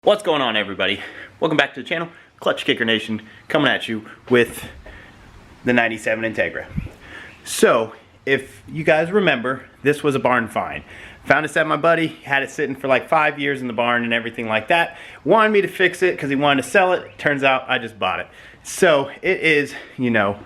What's going on, everybody? Welcome back to the channel. ClutchKickerNation coming at you with the 97 Integra. So, if you guys remember, this was a barn find. Found this at my buddy, had it sitting for like 5 years in the barn and everything like that. Wanted me to fix it because he wanted to sell it. Turns out I just bought it. So, it is, you know,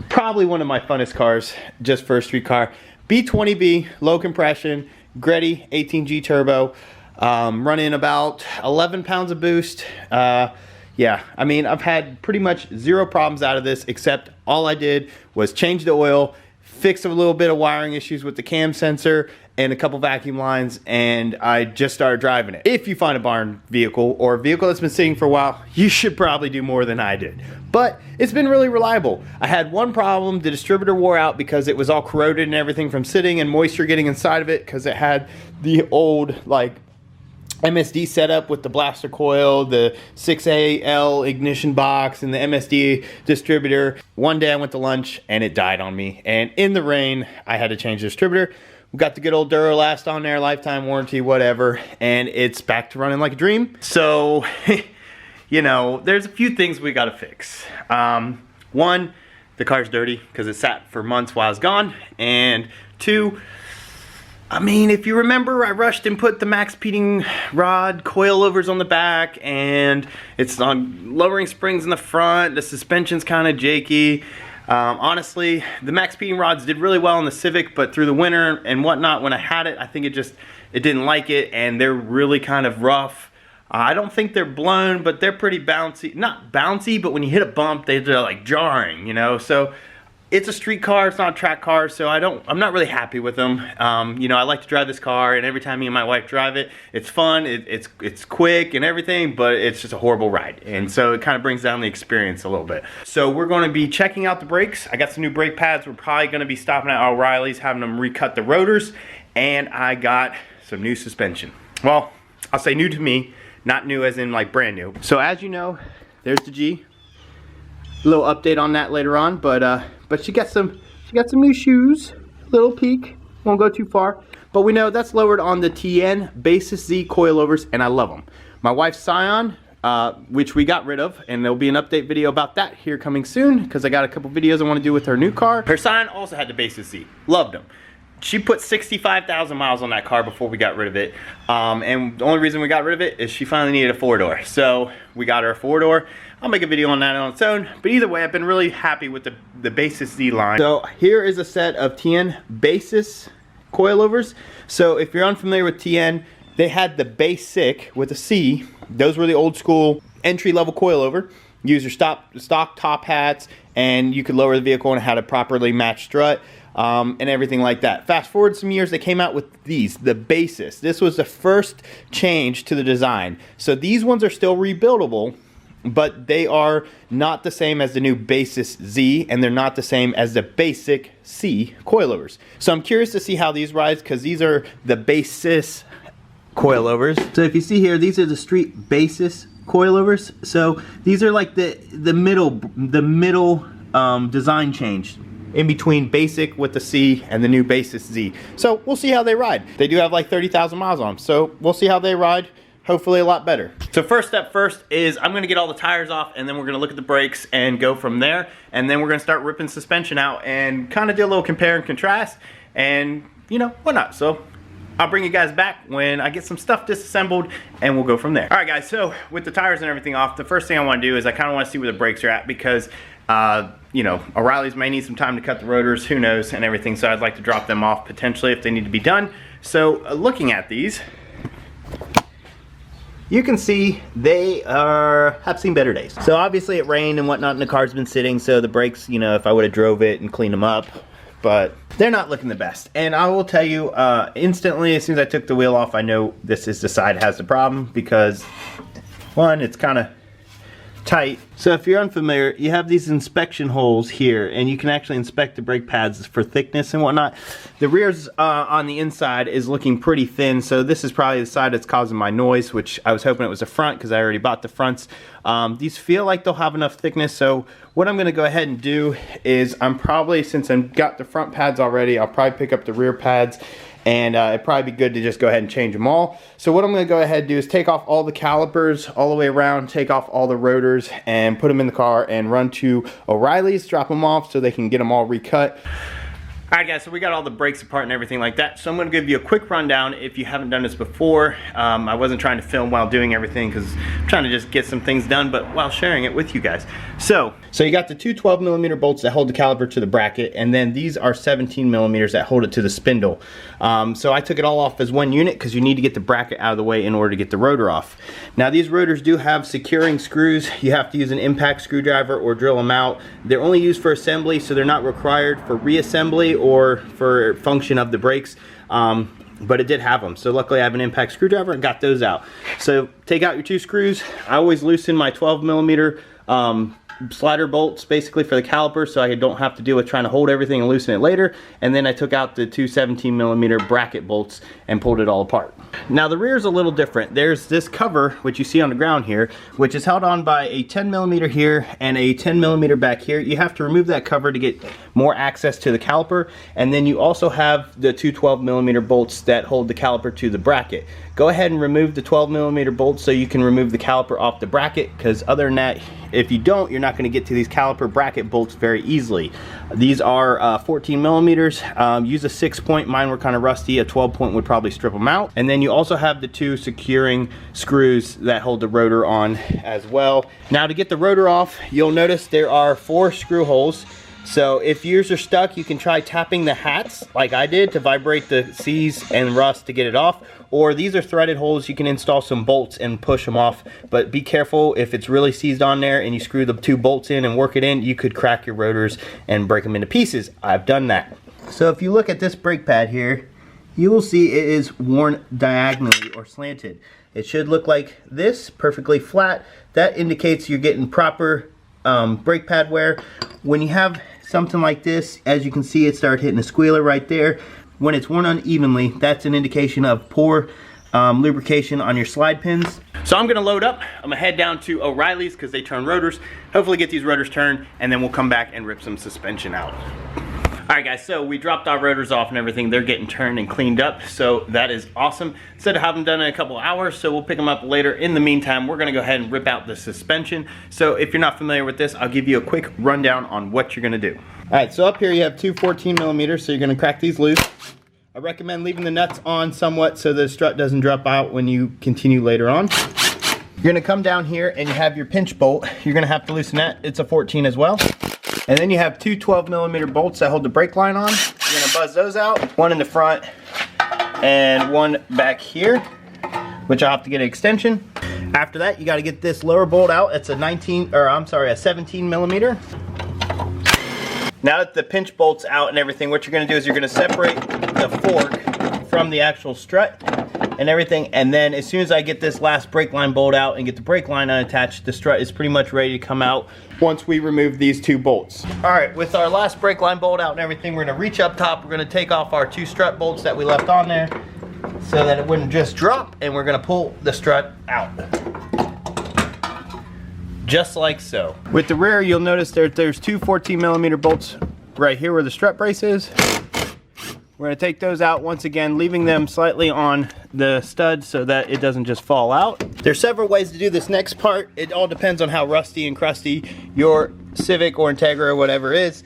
probably one of my funnest cars just for a street car. B20B, low compression, Greddy 18G turbo. Running about 11 pounds of boost. Yeah, I mean, I've had pretty much zero problems out of this, except all I did was change the oil, fix a little bit of wiring issues with the cam sensor and a couple vacuum lines, and I just started driving it. If you find a barn vehicle or a vehicle that's been sitting for a while, you should probably do more than I did. But it's been really reliable. I had one problem: the distributor wore out because it was all corroded and everything from sitting and moisture getting inside of it, because it had the old, like, MSD setup with the blaster coil, the 6AL ignition box, and the MSD distributor. One day I went to lunch and it died on me, and in the rain I had to change the distributor. We got the good old Duralast on there, lifetime warranty, whatever, and it's back to running like a dream. So, you know, there's a few things we gotta fix. One, the car's dirty because it sat for months while I was gone, and two, I mean, if you remember, I rushed and put the max speeding rod coilovers on the back, and it's on lowering springs in the front. The suspension's kind of janky. Honestly, the max speeding rods did really well in the Civic, but through the winter and whatnot, when I had it, I think it didn't like it, and they're really kind of rough. I don't think they're blown, but they're pretty bouncy. Not bouncy, but when you hit a bump, they're like jarring, you know? So it's a street car, it's not a track car, so I'm not really happy with them. You know, I like to drive this car, and every time me and my wife drive it, it's fun, it's quick and everything, but it's just a horrible ride. And so it kind of brings down the experience a little bit. So we're going to be checking out the brakes. I got some new brake pads. We're probably going to be stopping at O'Reilly's, having them recut the rotors, and I got some new suspension. Well, I'll say new to me, not new as in like brand new. So as you know, there's the G. A little update on that later on, but she got some new shoes. Little peek, won't go too far. But we know that's lowered on the tein Basis Z coilovers, and I love them. My wife's Scion, which we got rid of, and there'll be an update video about that here coming soon, because I got a couple videos I want to do with her new car. Her Scion also had the Basis Z, loved them. She put 65,000 miles on that car before we got rid of it. And the only reason we got rid of it is she finally needed a 4-door. So we got her a 4-door. I'll make a video on that on its own. But either way, I've been really happy with the Basis Z line. So here is a set of tein Basis coilovers. So if you're unfamiliar with tein, they had the Basic with a C. Those were the old school entry-level coilover. Use your stock top hats, and you could lower the vehicle and it had a properly matched strut. And everything like that. Fast forward some years, they came out with these, the Basis. This was the first change to the design. So these ones are still rebuildable, but they are not the same as the new Basis Z, and they're not the same as the Basic C coilovers. So I'm curious to see how these ride, because these are the Basis coilovers. So if you see here, these are the street Basis coilovers. So these are like the middle design change in between Basic with the C and the new Basis Z. So we'll see how they ride. They do have like 30,000 miles on them, so we'll see how they ride. Hopefully a lot better. So first step first is I'm gonna get all the tires off, and then we're gonna look at the brakes and go from there. And then we're gonna start ripping suspension out and kind of do a little compare and contrast, and you know, whatnot. So I'll bring you guys back when I get some stuff disassembled, and we'll go from there. All right guys, so with the tires and everything off, the first thing I wanna do is I kinda wanna see where the brakes are at, because you know, O'Reilly's may need some time to cut the rotors, who knows, and everything, so I'd like to drop them off potentially if they need to be done. So looking at these, you can see they have seen better days. So obviously it rained and whatnot, and the car's been sitting, so the brakes, you know, if I would have drove it and cleaned them up, but they're not looking the best. And I will tell you, instantly, as soon as I took the wheel off, I know this is the side that has the problem, because one, it's kind of tight. So if you're unfamiliar, you have these inspection holes here, and you can actually inspect the brake pads for thickness and whatnot. The rears on the inside is looking pretty thin, so this is probably the side that's causing my noise, which I was hoping it was the front because I already bought the fronts. These feel like they'll have enough thickness, so what I'm going to go ahead and do is I'm probably, since I've got the front pads already, I'll probably pick up the rear pads and it'd probably be good to just go ahead and change them all. So what I'm going to go ahead and do is take off all the calipers all the way around, take off all the rotors, and put them in the car and run to O'Reilly's, drop them off so they can get them all recut. Alright guys, so we got all the brakes apart and everything like that, so I'm going to give you a quick rundown if you haven't done this before. I wasn't trying to film while doing everything because I'm trying to just get some things done, but while sharing it with you guys. So you got the two 12mm bolts that hold the caliper to the bracket, and then these are 17mm that hold it to the spindle. So I took it all off as one unit because you need to get the bracket out of the way in order to get the rotor off. Now these rotors do have securing screws. You have to use an impact screwdriver or drill them out. They're only used for assembly, so they're not required for reassembly or for function of the brakes, but it did have them. So luckily I have an impact screwdriver and got those out. So take out your two screws. I always loosen my 12mm slider bolts basically for the caliper so I don't have to deal with trying to hold everything and loosen it later. And then I took out the two 17mm bracket bolts and pulled it all apart. Now the rear is a little different. There's this cover which you see on the ground here, which is held on by a 10mm here and a 10mm back here. You have to remove that cover to get more access to the caliper, and then you also have the two 12mm bolts that hold the caliper to the bracket. Go ahead and remove the 12mm bolts so you can remove the caliper off the bracket, because other than that, if you don't, you're not going to get to these caliper bracket bolts very easily. These are 14mm. Use a 6-point. Mine were kind of rusty. A 12-point would probably strip them out. And then you also have the two securing screws that hold the rotor on as well. Now to get the rotor off, you'll notice there are 4 screw holes. So if yours are stuck, you can try tapping the hats like I did to vibrate the seize and rust to get it off. Or these are threaded holes. You can install some bolts and push them off. But be careful, if it's really seized on there and you screw the 2 bolts in and work it in, you could crack your rotors and break them into pieces. I've done that. So if you look at this brake pad here, you will see it is worn diagonally or slanted. It should look like this, perfectly flat. That indicates you're getting proper brake pad wear. When you have something like this, as you can see, it started hitting a squealer right there. When it's worn unevenly, that's an indication of poor lubrication on your slide pins. So I'm gonna load up. I'm gonna head down to O'Reilly's because they turn rotors. Hopefully get these rotors turned, and then we'll come back and rip some suspension out. Alright guys, so we dropped our rotors off and everything. They're getting turned and cleaned up, so that is awesome. Said to have them done in a couple of hours, so we'll pick them up later. In the meantime, we're gonna go ahead and rip out the suspension. So if you're not familiar with this, I'll give you a quick rundown on what you're gonna do. Alright, so up here you have two 14mm, so you're gonna crack these loose. I recommend leaving the nuts on somewhat so the strut doesn't drop out when you continue later on. You're gonna come down here and you have your pinch bolt. You're gonna have to loosen that. It's a 14 as well. And then you have two 12mm bolts that hold the brake line on. You're gonna buzz those out. One in the front and one back here, which I'll have to get an extension. After that, you gotta get this lower bolt out. It's a 17mm. Now that the pinch bolt's out and everything, what you're gonna do is you're gonna separate the fork from the actual strut and everything, and then as soon as I get this last brake line bolt out and get the brake line unattached, the strut is pretty much ready to come out once we remove these 2 bolts. Alright, with our last brake line bolt out and everything, we're gonna reach up top, we're gonna take off our 2 strut bolts that we left on there so that it wouldn't just drop, and we're gonna pull the strut out. Just like so. With the rear, you'll notice there's 2 14mm bolts right here where the strut brace is. We're going to take those out once again, leaving them slightly on the stud so that it doesn't just fall out. There's several ways to do this next part. It all depends on how rusty and crusty your Civic or Integra or whatever is.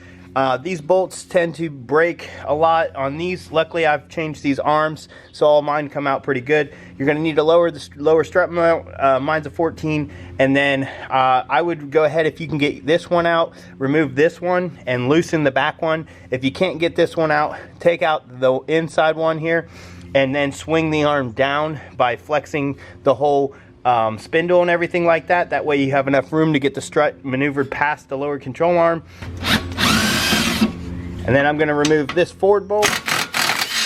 These bolts tend to break a lot on these. Luckily, I've changed these arms, so all mine come out pretty good. You're going to need to lower the lower strut mount. Mine's a 14, and then I would go ahead, if you can get this one out, remove this one and loosen the back one. If you can't get this one out, take out the inside one here, and then swing the arm down by flexing the whole spindle and everything like that. That way you have enough room to get the strut maneuvered past the lower control arm. And then I'm going to remove this forward bolt,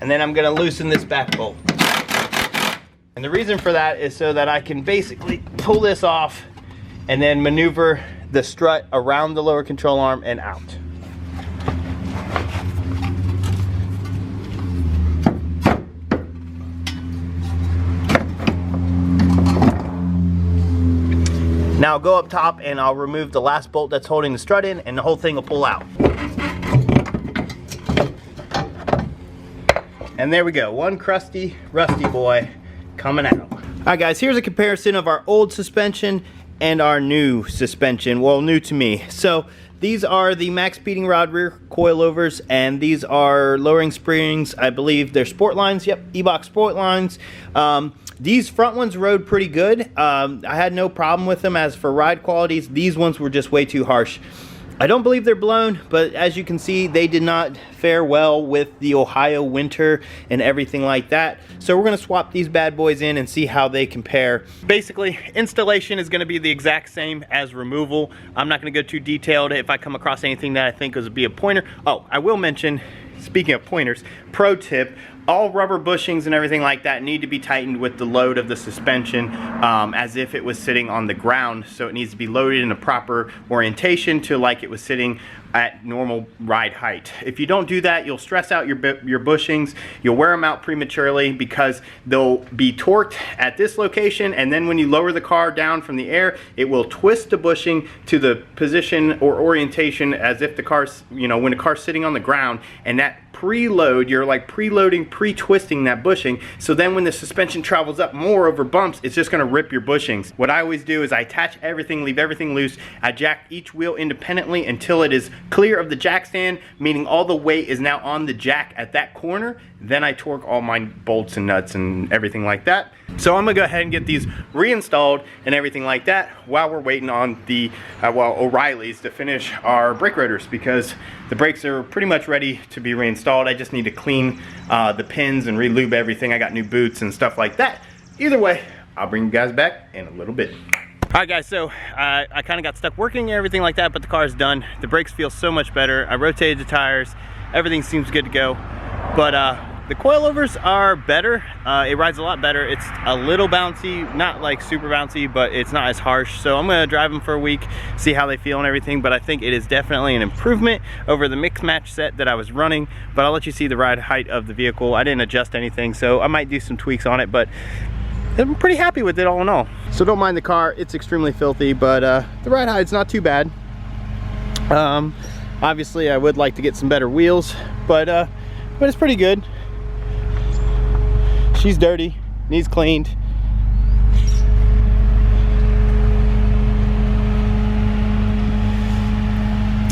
and then I'm going to loosen this back bolt. And the reason for that is so that I can basically pull this off and then maneuver the strut around the lower control arm and out. Now I'll go up top and I'll remove the last bolt that's holding the strut in, and the whole thing will pull out. And there we go, one crusty, rusty boy coming out. All right guys, here's a comparison of our old suspension and our new suspension. Well, new to me. So these are the max beating rod rear coilovers, and these are lowering springs. I believe they're sport lines. Yep, E-Box sport lines. These front ones rode pretty good. I had no problem with them. As for ride qualities, these ones were just way too harsh. I don't believe they're blown, but as you can see, they did not fare well with the Ohio winter and everything like that. So we're gonna swap these bad boys in and see how they compare. Basically, installation is gonna be the exact same as removal. I'm not gonna go too detailed. If I come across anything that I think would be a pointer. Oh, I will mention, speaking of pointers, pro tip, all rubber bushings and everything like that need to be tightened with the load of the suspension as if it was sitting on the ground. So it needs to be loaded in a proper orientation to like it was sitting at normal ride height. If you don't do that, you'll stress out your bushings. You'll wear them out prematurely because they'll be torqued at this location, and then when you lower the car down from the air, it will twist the bushing to the position or orientation as if the car's, you know, when the car's sitting on the ground, and that preload, you're like preloading, pre-twisting that bushing. So then when the suspension travels up more over bumps, it's just gonna rip your bushings. What I always do is I attach everything, leave everything loose. I jack each wheel independently until it is clear of the jack stand, meaning all the weight is now on the jack at that corner. Then I torque all my bolts and nuts and everything like that. So I'm gonna go ahead and get these reinstalled and everything like that while we're waiting on the O'Reilly's to finish our brake rotors, because the brakes are pretty much ready to be reinstalled. I just need to clean the pins and re-lube everything. I got new boots and stuff like that. Either way, I'll bring you guys back in a little bit. All right guys, so I kind of got stuck working and everything like that, but the car is done. The brakes feel so much better. I rotated the tires. Everything seems good to go. But the coilovers are better. It rides a lot better. It's a little bouncy, not like super bouncy, but it's not as harsh. So I'm gonna drive them for a week, see how they feel and everything. But I think it is definitely an improvement over the mix match set that I was running. But I'll let you see the ride height of the vehicle. I didn't adjust anything, so I might do some tweaks on it, but I'm pretty happy with it all in all. So don't mind the car, it's extremely filthy, but the ride height's not too bad. Obviously I would like to get some better wheels, but it's pretty good. She's dirty, needs cleaned.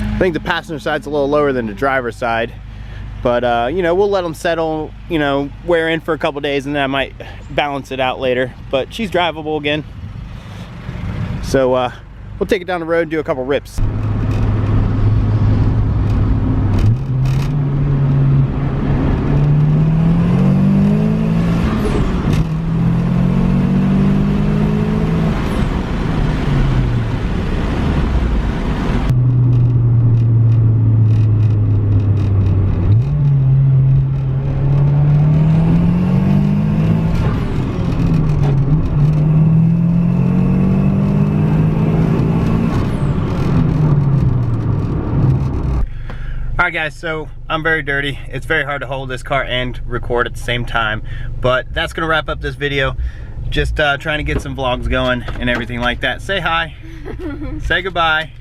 I think the passenger side's a little lower than the driver's side. But, you know, we'll let them settle, you know, wear in for a couple days, and then I might balance it out later. But she's drivable again. So, we'll take it down the road and do a couple rips. Alright guys, so I'm very dirty. It's very hard to hold this car and record at the same time, but that's gonna wrap up this video. Just trying to get some vlogs going and everything like that. Say hi. Say goodbye.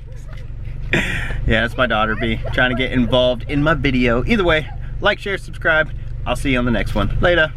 Yeah, that's my daughter B, trying to get involved in my video. Either way, like, share, subscribe. I'll see you on the next one. Later.